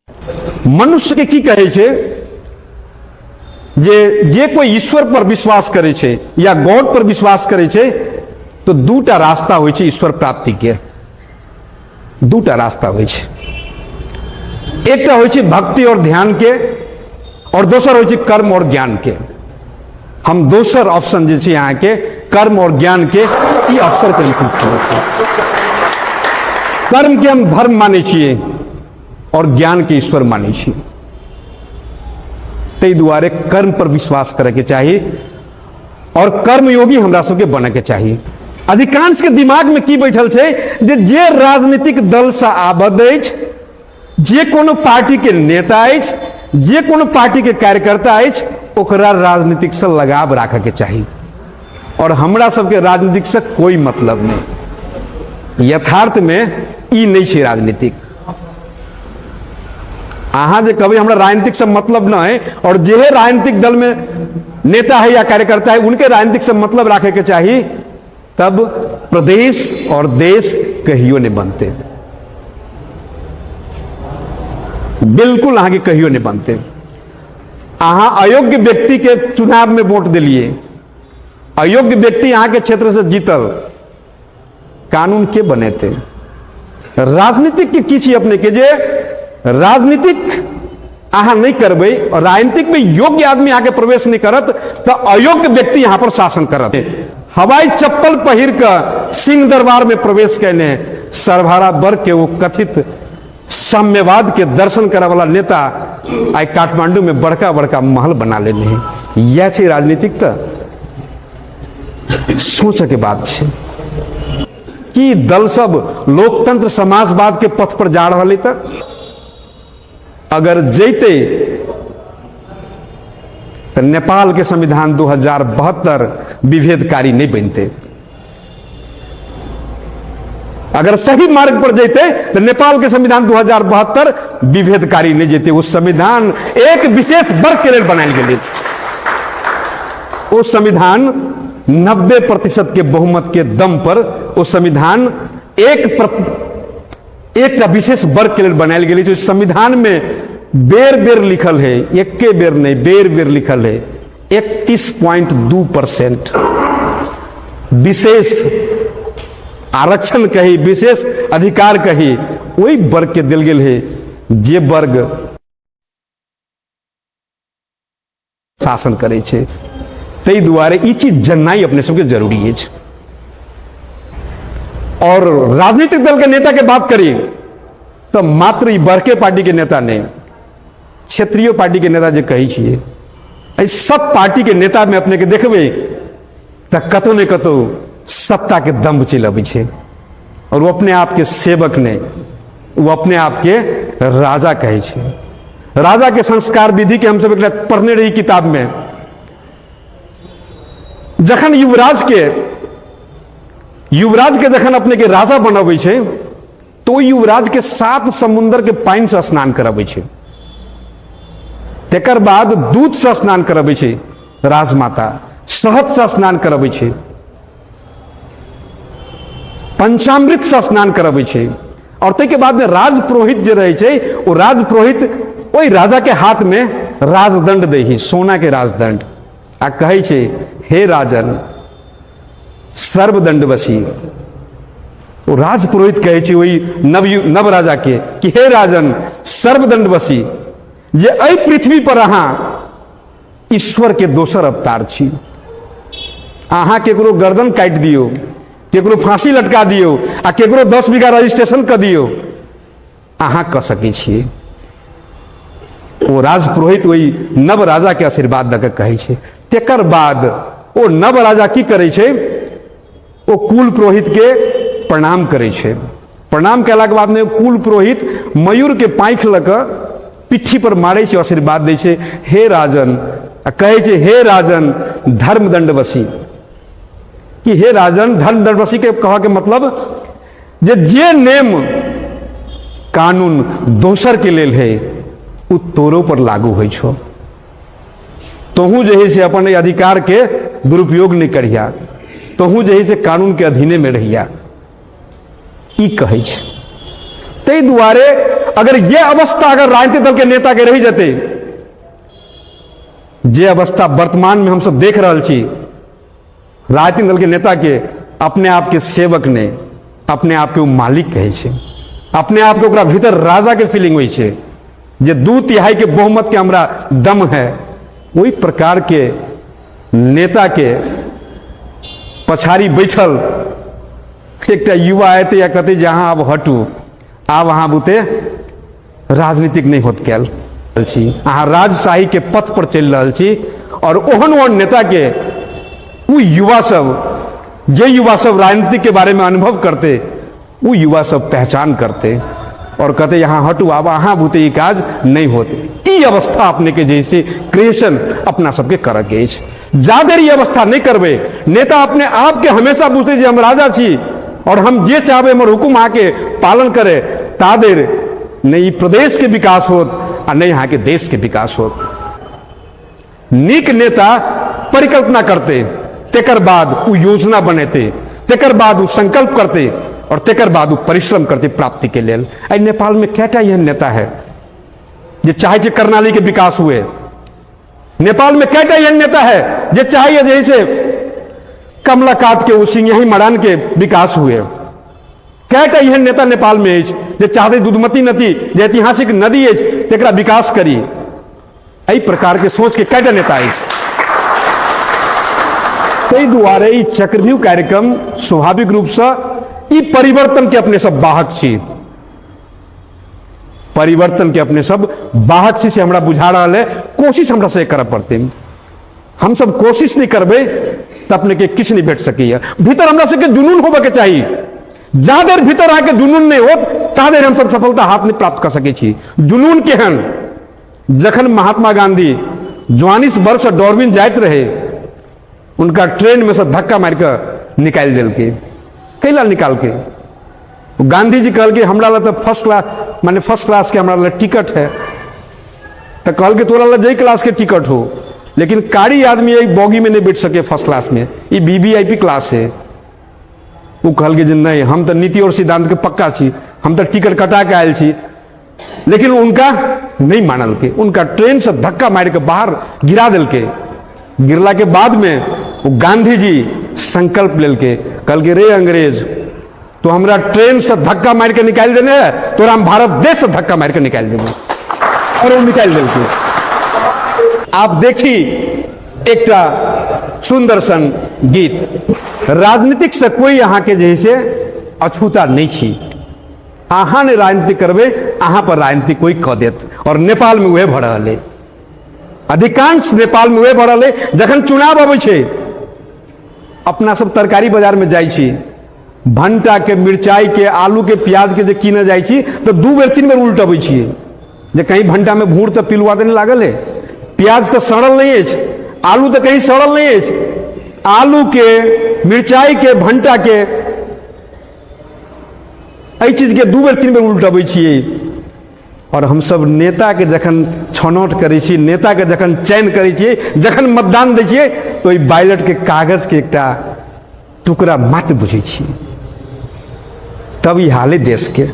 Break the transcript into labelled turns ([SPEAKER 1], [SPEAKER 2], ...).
[SPEAKER 1] मनुष्य के की कहे छे जे कोई ईश्वर पर विश्वास करे छे या गॉड पर विश्वास करे छे तो दूटा रास्ता होय छे ईश्वर प्राप्ति के। दूटा रास्ता होय छे, एक तो होय छे भक्ति और ध्यान के और दोसर होय छे कर्म और ज्ञान के। हम दोसर ऑप्शन जे छे यहाँ के कर्म और ज्ञान के ई अवसर के कर्म के हम धर्म माने छिए और ज्ञान के ईश्वर माने छिए। तै दुआरे कर्म पर विश्वास करे के चाहिए और कर्मयोगी हमरा सबके बने के चाहिए। अधिकांश के दिमाग में की बैठल छे जे राजनीतिक दल से आबद्ध अछि, जे कोनो पार्टी के नेता अछि, जे कोनो पार्टी के कार्यकर्ता अछि, ओकरा राजनीतिक से लगाव राखे के चाहिए और हमरा सबके राजनीतिक से कोई मतलब नहीं। यथार्थ में ई नहीं छे राजनीतिक। अहाँ जे कभी हमरा राजनीतिक से मतलब न है और जे राजनीतिक दल में नेता है या कार्यकर्ता है उनके राजनीतिक से मतलब रखे के चाहिए, तब प्रदेश और देश कहियो नहीं बनते, बिल्कुल अहाँ के कहियो नहीं बनते। अहाँ अयोग्य व्यक्ति के चुनाव में वोट दिलिए, अयोग्य व्यक्ति यहाँ के क्षेत्र से जीतल, कानून के बने थे। राजनीतिक के की अपने के जे राजनीतिक अहाँ नहीं करबे और राजनीतिक में योग्य आदमी आगे प्रवेश नहीं करत तो अयोग्य व्यक्ति यहां पर शासन करत। हवाई चप्पल पहिर कर सिंह दरबार में प्रवेश करने सरभारा वर्ग के वो कथित साम्यवाद के दर्शन करे वाला नेता आई काठमांडू में बड़का बड़का महल बना लेने हैं। यह छे राजनीतिक। तो सोच के बात छे कि दल सब लोकतंत्र समाजवाद के पथ पर जा रहा तक अगर जैते तो नेपाल के संविधान 2072 विभेदकारी नहीं बनते। अगर सही मार्ग पर जैते तो नेपाल के संविधान 2072 विभेदकारी नहीं जेते। उस संविधान एक विशेष वर्ग के लिए बनायल गेल। वो संविधान 90% के बहुमत के दम पर वो संविधान एक विशेष वर्ग के लिए बनायल गेल। जो संविधान में बेर बेर लिखल है, एक के बेर नहीं बेर बेर लिखल है 31.2% विशेष आरक्षण कही, विशेष अधिकार कही वही वर्ग के दिल गेल है जे वर्ग शासन करे छे। तै दुआरे ई चीज जाननाई अपने सबके जरूरी है। और राजनीतिक दल के नेता के बात करी तो मात्र ई बड़के पार्टी के नेता नहीं, क्षेत्रीय पार्टी के नेता जो कही छे सब पार्टी के नेता में अपने के देखबे तो कतो ने कतो सत्ता के दम्भ चल अबै छे और वो अपने आप के सेवक ने, वो अपने आप के राजा कहे छे। राजा के संस्कार विधि के हम सब पढ़ने रही किताब में। जखन युवराज के जखन अपने के राजा बनबै छे तो युवराज के 7 समुद्र के पानी से स्नान कराबै छे, तेकर बाद दूध से स्नान कराबै छे, राजमाता शहद से स्नान कराबै छे, पंचामृत से स्नान कराबै छे और ते के बाद में राजपुरोहित जे रहे छे वो राजपुरोहित ओई राजा के हाथ में राजदंड दे ही, सोना के राजदंड, आ कहे छे हे राजन सर्वदंड बसी। वो राजपुरोहित कहे छे वही नव राजा के कि हे राजन सर्वदंड बसी, जे अई पृथ्वी पर अहाँ ईश्वर के दोसर अवतार छी। अहाँ केकरो गर्दन काट दियो, केकरो फांसी लटका दियो आ केकरो 10 बीघा रजिस्ट्रेशन कर दियो, अहाँ कर सके छिए। वो राजपुरोहित वही नव राजा के आशीर्वाद दे के कहे छे। तेकर बाद वो नव राजा की करे छे, वो कुल पुरोहित के प्रणाम करे छे। प्रणाम कैला के बाद में कुल पुरोहित मयूर के पाँख लग पिट्ठी पर मारे छे, आशीर्वाद दे छे हे राजन, कहे छे हे राजन धर्मदंड बसी, कि हे राजन धर्मदंड बसी के कहा के मतलब जे नेम कानून दोसर के लेल है उ तोरो पर लागू होइ छो। तोहू जे है से अपन अधिकार के दुरुपयोग नहीं करिया, तोहू जे है से कानून के अधीने में रहिया, ई कहे छे। तै दुआरे अगर ये अवस्था अगर राजनीतिक दल के नेता के रही जाते, जे अवस्था वर्तमान में हम सब देख रहा छी, राजनीतिक दल के नेता के अपने आप के सेवक ने अपने आप के वो मालिक कहे छे, अपने आप के ओकरा भीतर राजा के फीलिंग हुई छे, जे 2/3 के बहुमत के हमरा दम है, वही प्रकार के नेता के पछाड़ी बैठल एक युवा आते या कहते जहां आप हटू, आप वहां बुते राजनीतिक नहीं होत कैल छी, अहाँ राजशाही के पथ पर चल रहा छी। और ओहन नेता के वो युवा सब, जे युवा सब राजनीति के बारे में अनुभव करते, वो युवा सब पहचान करते और कहते यहाँ हटू, अब अहाँ बुते ये काज नहीं होते। ई अवस्था अपने के जैसे क्रिएशन अपना सबके कर के ज्यादा ये अवस्था नहीं करबे, नेता अपने आप के हमेशा बुझते जे हम राजा छी और हम जे चाहबे हमर हुकुम आके पालन करे, तादेर नहीं प्रदेश के विकास होत और नहीं यहाँ के देश के विकास होत। नीक नेता परिकल्पना करते, तेकर बाद वो योजना बनेते, तेकर बाद वो संकल्प करते और तेकर बाद वो परिश्रम करते प्राप्ति के लिए। नेपाल में कैटा यह नेता है जे चाहे जे कर्णाली के विकास हुए, नेपाल में कैटा यह नेता है जे चाहे जैसे कमलाकांत के उसिंह मड़ान के विकास हुए, कैटा यह नेता नेपाल में जे चाहते दुधमती नदी जे ऐतिहासिक नदी है तेकरा विकास करी। एहि प्रकार के सोच के कैटा नेता है। ताहि दुआरे ई चक्रव्यूह कार्यक्रम स्वाभाविक रूप से ई परिवर्तन के अपने सब बाहक छी, परिवर्तन के अपने सब बाहक छी से हमरा बुझा रहा है। कोशिश हमरा से करब पड़ते, हम सब कोशिश नहीं करबे तो अपने के किछ नहीं भेट सकी। भीतर हमरा से जुनून होबे के चाहिए, ज्यादा भीतर आके जुनून नहीं हो तादेर हम सब सफलता हाथ नहीं प्राप्त कर सके छी। जुनून केहन, जखन महात्मा गांधी 44 वर्ष डॉर्बिन जाइत रहे, उनका ट्रेन में से धक्का मार कर निकाल दिल के, कैला निकाल के गांधी जी कहल के हमरा ला तो फर्स्ट क्लास माने फर्स्ट क्लास के हमरा ला टिकट है, तो कहल के तोरा ला जई क्लास के टिकट हो, लेकिन कारी आदमी एक बॉगी में नहीं बैठ सके फर्स्ट क्लास में, ये वीवीआईपी क्लास है। वो कहल के नहीं, हम तो नीति और सिद्धांत के पक्का छी, हम तो टिकट कटा के आयल छी, लेकिन उनका नहीं मानल के, उनका ट्रेन से धक्का मार के बाहर गिरा दिल के। गिरला के बाद में वो गांधी जी संकल्प लेल के कहल के रे अंग्रेज, तो हमरा ट्रेन से धक्का मार के निकाल देने है, तो हम भारत देश से धक्का मार के निकाल देंगे, और वो निकाल दिल के। आप देखी एक सुंदर सन गीत, राजनीतिक से कोई यहाँ के जैसे अछूता नहीं छी, अहाँ ने राजनीति करबे अहाँ पर राजनीति कोई कह देत। और नेपाल में वह भरल है, अधिकांश नेपाल में वह भरल है। जखन चुनाव अबै छे, अपना सब तरकारी बाजार में जाई छी, भंटा के, मिर्चाई के, आलू के, प्याज के जे कीने जाई छी तो 2 बेर 3 बेर उल्ट अबै छियै, जे कहीं भंटा में भूर तो पिलुआ देने लागल है, प्याज तो सड़ल नहीं है, आलू तो कहीं सड़ल नहीं है, आलू के, मिर्चाई के, भंटा के, एहि चीज के 2 बेर 3 बेर उल्ट अबै छियै। और हम सब नेता के जखन छनौट करै छी, नेता के जखन चयन करै छियै, जखन मतदान दै छियै, तो ई बैलेट के कागज के एकटा टुकड़ा मात्र बुझै छी, तब ई हाल है देश के।